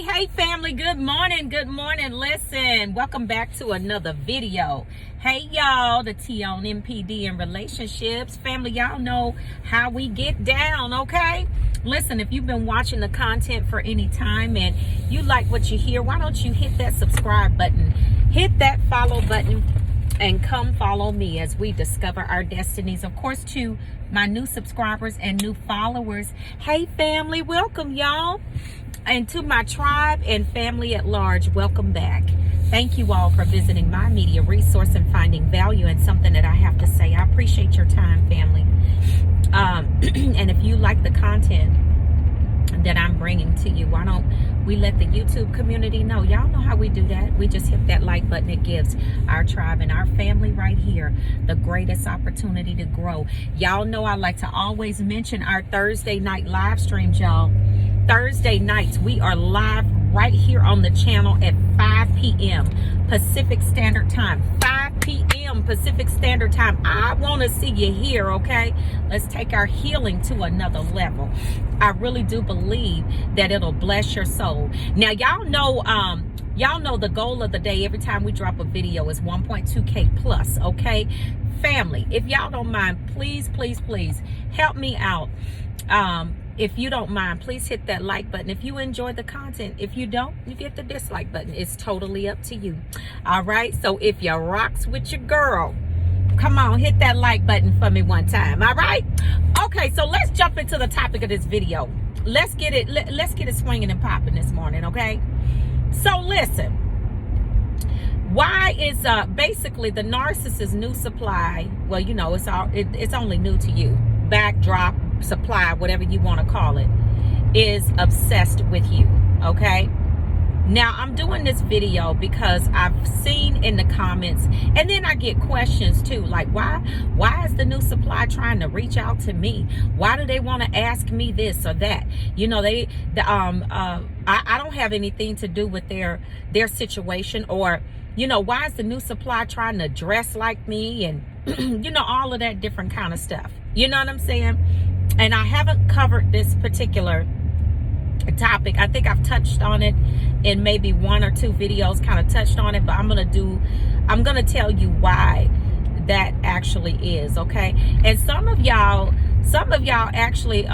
Hey family, good morning. Listen, welcome back to another video. Hey y'all, the Teaonnpd in relationships. Family, y'all know how we get down, okay? Listen, if you've been watching the content for any time and you like what you hear, why don't you hit that subscribe button, hit that follow button, and come follow me as we discover our destinies. Of course, to my new subscribers and new followers, hey family, welcome y'all. And to my tribe and family at large, welcome back. Thank you all for visiting my media resource and finding value in something that I have to say. I appreciate your time, family. And if you like the content that I'm bringing to you, why don't we let the YouTube community know? Y'all know how we do that. We just hit that like button. It gives our tribe and our family right here the greatest opportunity to grow. Y'all know I like to always mention our Thursday night live streams, y'all. Thursday nights, we are live right here on the channel at 5 p.m. Pacific Standard Time. 5 p.m. Pacific Standard Time. I want to see you here, okay? Let's take our healing to another level. I really do believe that it'll bless your soul. Now, y'all know the goal of the day every time we drop a video is 1.2K plus, okay? Family, if y'all don't mind, please help me out. If you don't mind, please hit that like button. If you enjoy the content, if you don't, you get the dislike button. It's totally up to you. All right. So if you rocks with your girl, come on, hit that like button for me one time. All right. Okay. So let's jump into the topic of this video. Let's get it swinging and popping this morning. Okay. So listen, why is basically the narcissist new supply? Well, you know, it's only new to you. Backdrop, supply, whatever you want to call it, is obsessed with you. Okay, now I'm doing this video because I've seen in the comments, and then I get questions too, like why is the new supply trying to reach out to me? Why do they want to ask me this or that? You know, I don't have anything to do with their situation, or you know, why is the new supply trying to dress like me, and you know, all of that different kind of stuff. You know what I'm saying? And I haven't covered this particular topic. I think I've touched on it in maybe one or two videos, kind of touched on it, but I'm going to tell you why that actually is, okay? And some of y'all actually,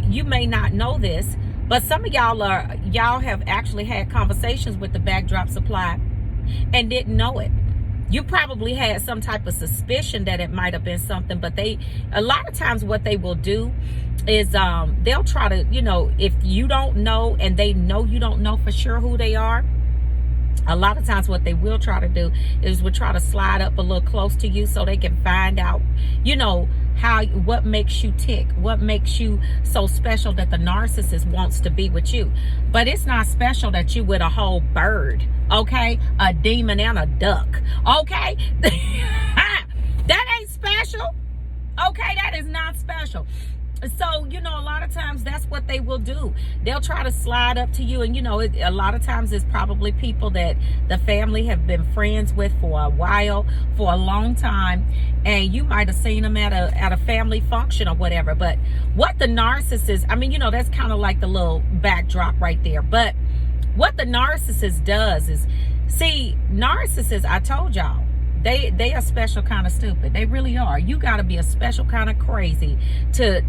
you may not know this, but some of y'all have actually had conversations with the backdrop supply and didn't know it. You probably had some type of suspicion that it might have been something, but a lot of times what they will do is they'll try to, you know, if you don't know and they know you don't know for sure who they are, a lot of times what they will try to do is will try to slide up a little close to you so they can find out, you know, what makes you tick, what makes you so special that the narcissist wants to be with you. But it's not special that you with a whole bird, okay, a demon and a duck, okay? That ain't special, okay? That is not special. So, you know, a lot of times that's what they will do. They'll try to slide up to you, and you know, a lot of times it's probably people that the family have been friends with for a while, for a long time, and you might have seen them at a family function or whatever. But what the narcissist, I mean, you know, that's kind of like the little backdrop right there. But what the narcissist does is, see, narcissists, I told y'all, they are special kind of stupid. They really are. You got to be a special kind of crazy to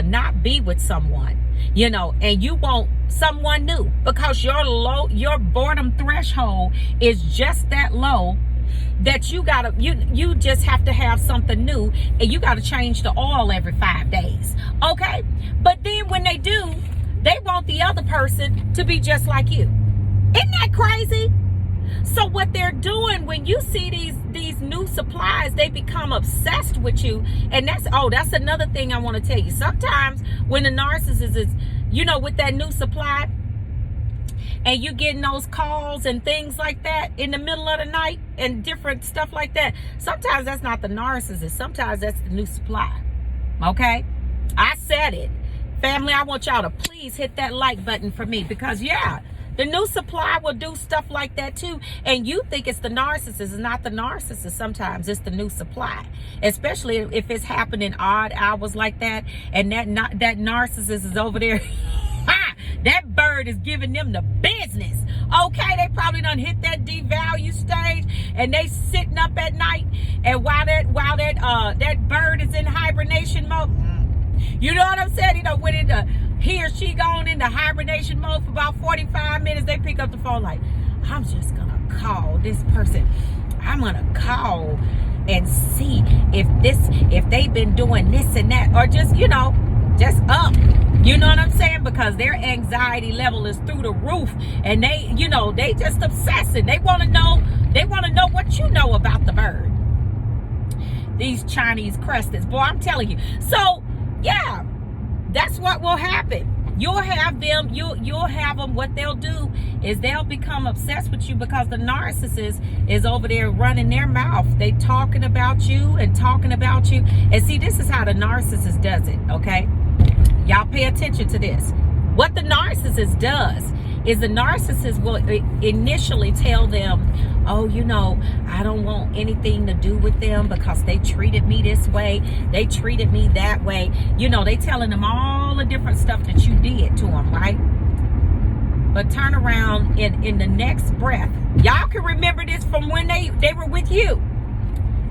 not be with someone, you know, and you want someone new because your boredom threshold is just that low that you just have to have something new, and you got to change the oil every 5 days. Okay. But then when they do, they want the other person to be just like you. Isn't that crazy? So what they're doing, when you see these new supplies, they become obsessed with you. And that's another thing I want to tell you. Sometimes when the narcissist is, you know, with that new supply, and you getting those calls and things like that in the middle of the night and different stuff like that, sometimes that's not the narcissist. Sometimes that's the new supply. Okay? I said it. Family, I want y'all to please hit that like button for me, because yeah, the new supply will do stuff like that too. And you think it's the narcissist. It's not the narcissist. Sometimes it's the new supply, especially if it's happening odd hours like that, and that narcissist is over there That bird is giving them the business. Okay, they probably done hit that devalue stage, and they sitting up at night, and while that bird is in hibernation mode, you know what I'm saying? You know, when he or she gone into hibernation mode for about 45 minutes, they pick up the phone like, I'm just gonna call this person. I'm gonna call and see if they've been doing this and that, or just, you know, just up. You know what I'm saying? Because their anxiety level is through the roof, and they, you know, they just obsessing. They want to know what you know about the bird. These Chinese crested, boy, I'm telling you. So yeah, that's what will happen. You'll have them, you'll have them, what they'll do is they'll become obsessed with you because the narcissist is over there running their mouth. They talking about you and talking about you. And see, this is how the narcissist does it, okay? Y'all pay attention to this. What the narcissist does is the narcissist will initially tell them, oh, you know, I don't want anything to do with them because they treated me this way. They treated me that way. You know, they telling them all the different stuff that you did to them, right? But turn around in the next breath. Y'all can remember this from when they were with you.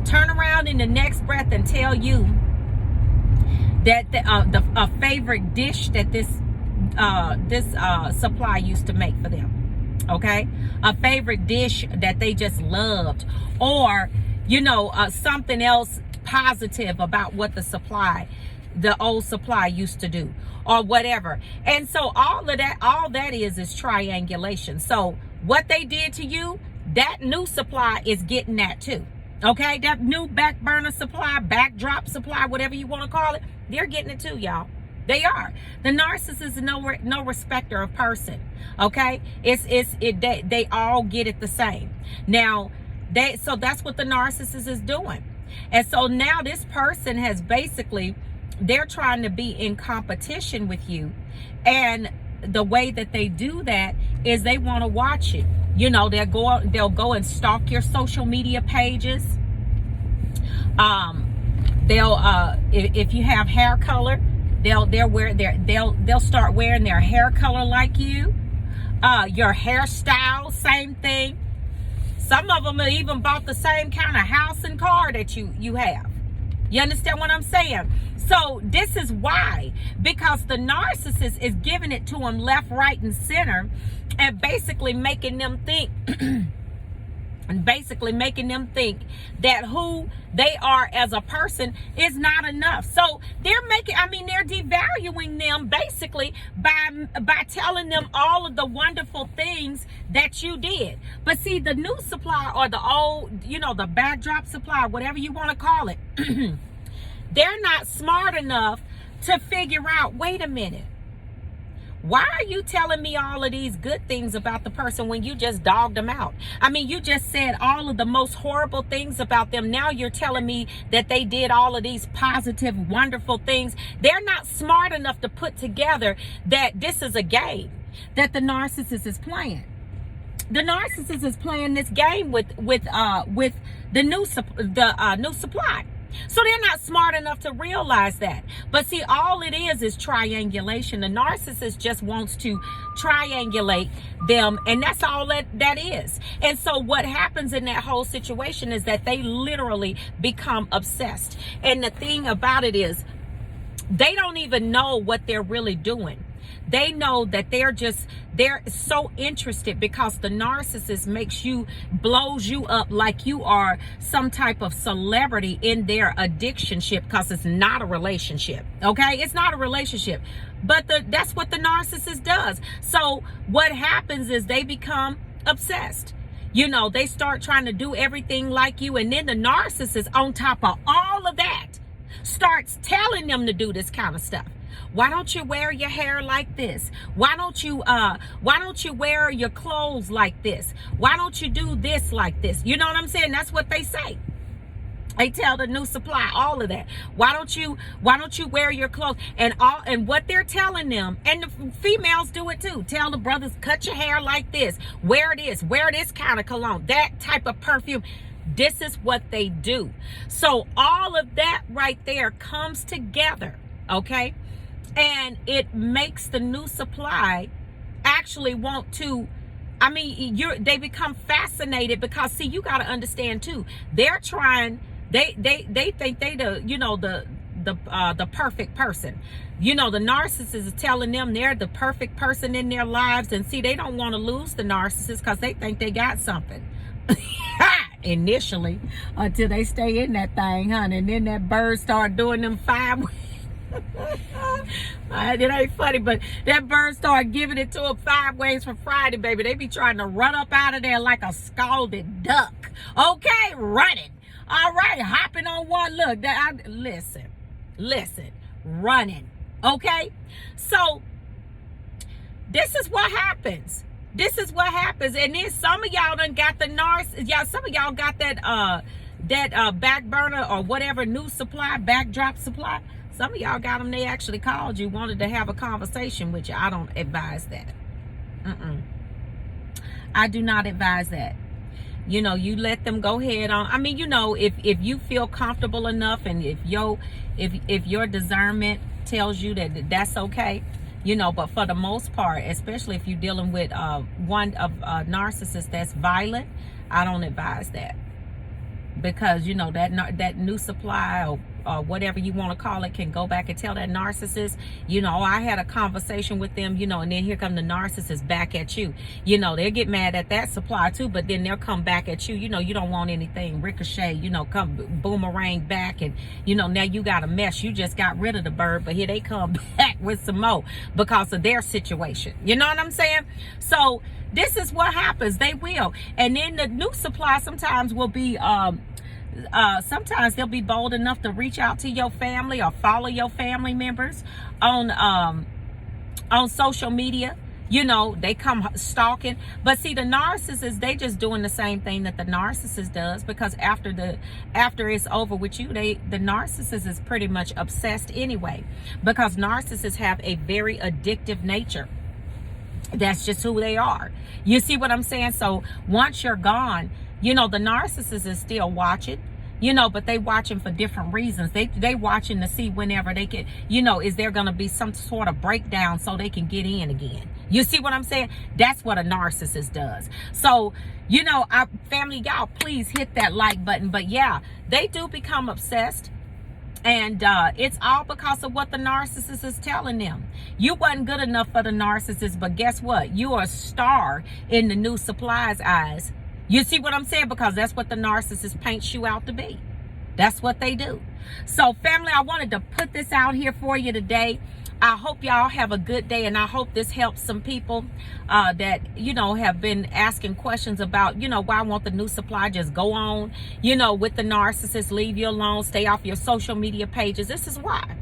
Turn around in the next breath and tell you that a favorite dish that this supply used to make for them, okay? A favorite dish that they just loved, or, you know, something else positive about what the old supply used to do, or whatever. And so all that is triangulation. So what they did to you, that new supply is getting that too. Okay, that new back burner supply, backdrop supply, whatever you want to call it, they're getting it too, y'all. They are. The narcissist is no respecter of person. Okay, they all get it the same. Now, so that's what the narcissist is doing. And so now this person has basically, they're trying to be in competition with you, and the way that they do that is they want to watch it. You know, they'll go and stalk your social media pages. If you have hair color, they'll start wearing their hair color like you. Your hairstyle, same thing. Some of them have even bought the same kind of house and car that you have. You understand what I'm saying? So this is why, because the narcissist is giving it to them left, right, and center, and basically making them think that who they are as a person is not enough. So they're devaluing them basically by telling them all of the wonderful things that you did. But see, the new supply, or the old, you know, the backdrop supply, whatever you want to call it, they're not smart enough to figure out, wait a minute, why are you telling me all of these good things about the person when you just dogged them out? I mean, you just said all of the most horrible things about them. Now you're telling me that they did all of these positive, wonderful things. They're not smart enough to put together that this is a game that the narcissist is playing. The narcissist is playing this game with the new supply. So they're not smart enough to realize that. But see, all it is triangulation. The narcissist just wants to triangulate them, and that's all that is. And so what happens in that whole situation is that they literally become obsessed. And the thing about it is, they don't even know what they're really doing. They know that they're so interested because the narcissist blows you up like you are some type of celebrity in their addictionship, because it's not a relationship. Okay, it's not a relationship, but that's what the narcissist does. So what happens is they become obsessed. You know, they start trying to do everything like you, and then the narcissist, on top of all of that, starts telling them to do this kind of stuff. Why don't you wear your hair like this? Why don't you wear your clothes like this? Why don't you do this like this? You know what I'm saying? That's what they say. They tell the new supply all of that. Why don't you wear your clothes? And what they're telling them, and the females do it too. Tell the brothers, cut your hair like this. Wear this kind of cologne, that type of perfume. This is what they do. So all of that right there comes together, okay? And it makes the new supply actually want to, they become fascinated because, see, you got to understand too, they're trying, they think they the perfect person. The narcissist is telling them they're the perfect person in their lives, and see, they don't want to lose the narcissist because they think they got something. Initially, until they stay in that thing, honey, and then that bird start doing them 5 it ain't funny, but that bird started giving it to them 5 ways for Friday, baby. They be trying to run up out of there like a scalded duck. Okay, running. All right, hopping on one. Look, listen, running. Okay, so this is what happens. And then some of y'all done got the some of y'all got that back burner or whatever new supply, backdrop supply. Some of y'all got them, they actually called you, wanted to have a conversation with you. I don't advise that. I do not advise that. You let them go ahead on. If you feel comfortable enough, and if your discernment tells you that that's okay, but for the most part, especially if you're dealing with one of narcissist that's violent, I don't advise that. Because that new supply or whatever you want to call it can go back and tell that narcissist, I had a conversation with them, and then here come the narcissist back at you. They'll get mad at that supply too, but then they'll come back at you. You don't want anything ricochet, come boomerang back, and now you got a mess. You just got rid of the bird, but here they come back with some more because of their situation. You know what I'm saying? So this is what happens. They will. And then the new supply sometimes will be sometimes they'll be bold enough to reach out to your family or follow your family members on social media. They come stalking. But see, the narcissist, they just doing the same thing that the narcissist does, because after it's over with you, the narcissist is pretty much obsessed anyway, because narcissists have a very addictive nature. That's just who they are. You see what I'm saying? So once you're gone, the narcissist is still watching, but they watching for different reasons. They watching to see whenever they can, is there going to be some sort of breakdown so they can get in again. You see what I'm saying? That's what a narcissist does. So, our family, y'all, please hit that like button. But yeah, they do become obsessed. And it's all because of what the narcissist is telling them. You wasn't good enough for the narcissist, but guess what? You are a star in the new supply's eyes. You see what I'm saying? Because that's what the narcissist paints you out to be. That's what they do. So family, I wanted to put this out here for you today. I hope y'all have a good day, and I hope this helps some people that, have been asking questions about, why won't the new supply just go on, with the narcissist, leave you alone, stay off your social media pages. This is why.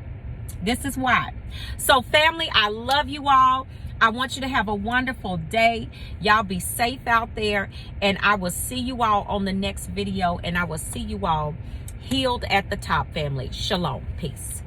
So family, I love you all. I want you to have a wonderful day. Y'all be safe out there, and I will see you all on the next video, and I will see you all healed at the top, family. Shalom. Peace.